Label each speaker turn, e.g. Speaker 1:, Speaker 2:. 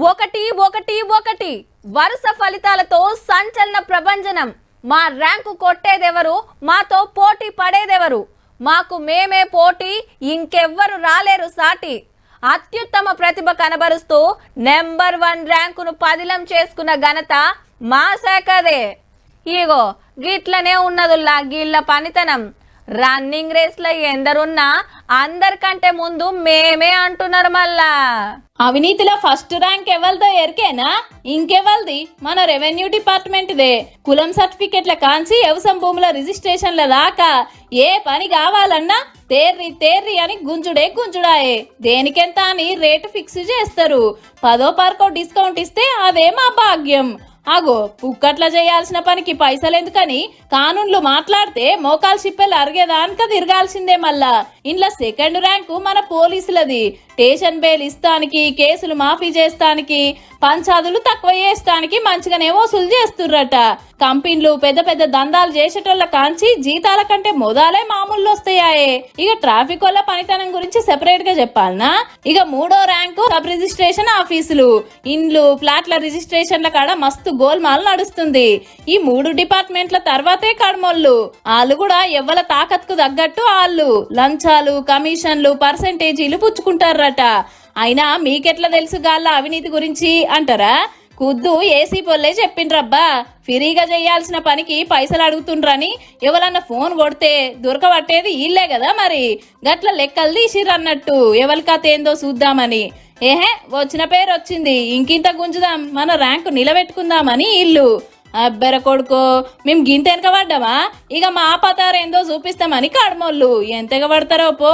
Speaker 1: ఒకటి ఒకటి ఒకటి వరుస ఫలితాలతో సంచలన ప్రభంజనం. మా ర్యాంకు కొట్టేదెవరు, మాతో పోటీ పడేదెవరు, మాకు మేమే పోటీ, ఇంకెవ్వరు రాలేరు సాటి. అత్యుత్తమ ప్రతిభ కనబరుస్తూ నెంబర్ 1 ర్యాంకును పదిలం చేసుకున్న ఘనత మా శాఖదే. ఇగో గిట్లనే ఉన్నదుల్లా గిళ్ళ పనితనం. రన్నింగ్ రేస్ లో ఎందరున్నా అందరికంటే ముందు మేమే అంటున్నారు. మళ్ళా
Speaker 2: అవినీతిలో ఫస్ట్ ర్యాంక్ ఎవరిదో ఎరికేనా? ఇంకెవరిది? మన రెవెన్యూ డిపార్ట్మెంట్ దే. కులం సర్టిఫికెట్ల కాంచి వ్యవసాయ భూముల రిజిస్ట్రేషన్ల దాకా ఏ పని కావాలన్నా తేర్రి తేర్రి అని గుంజుడాయే. దేనికెంత అని రేటు ఫిక్స్ చేస్తారు. 10% డిస్కౌంట్ ఇస్తే అదే మా భాగ్యం. అగో పుక్కట్ల చేయాల్సిన పనికి పైసలు ఎందుకని కానూన్లు మాట్లాడితే మోకాలు చిప్పెలు అరిగేదానిక తిరగాల్సిందే. మళ్ళా ఇంట్లో సెకండ్ ర్యాంకు మన పోలీసులది. స్టేషన్ బెయిల్ ఇస్తానికి, కేసులు మాఫీ చేస్తానికి, పంచాదులు తక్కువ చేస్తానికి మంచిగానే వసూలు చేస్తుర్రట. కంపెనీలు పెద్ద పెద్ద దందాలు చేసేటోళ్ళ కాంచి జీతాల కంటే మొదలే మామూలు వస్తాయాయే. ఇక ట్రాఫిక్ వల్ల పనితనం గురించి సెపరేట్ గా చెప్పాలనా? ఇక 3వ ర్యాంకు సబ్ రిజిస్ట్రేషన్ ఆఫీసులు, ఇండ్లు ఫ్లాట్ల రిజిస్ట్రేషన్ల కాడ మస్తు గోల్మాల్ నడుస్తుంది. ఈ 3 డిపార్ట్మెంట్ల తర్వాతే కడమోళ్ళు. వాళ్ళు కూడా ఎవ్వల తాకత్కు తగ్గట్టు వాళ్ళు లంచాలు, కమిషన్లు, పర్సెంటేజీలు పుచ్చుకుంటారట. అయినా మీకెట్లా తెలుసు గాళ్ళ అవినీతి గురించి అంటారా? కుద్దు ఏసీ పొల్లే చెప్పిండ్రబ్బా. ఫ్రీగా చేయాల్సిన పనికి పైసలు అడుగుతుండ్రని ఎవరన్నా ఫోన్ కొడితే దొరకబట్టేది ఇల్లే కదా. మరి గట్ల లెక్కలు తీసిరన్నట్టు ఎవరికతేందో చూద్దామని. ఏహే వచ్చిన పేరు వచ్చింది, ఇంకింత గుంజుదాం, మన ర్యాంకు నిలబెట్టుకుందామని ఇల్లు. అబ్బెర కొడుకో, మేము గింత వెనక పడ్డామా? ఇక మా పతారేందో చూపిస్తామని కడమోళ్ళు ఎంతగా పడతారో పో.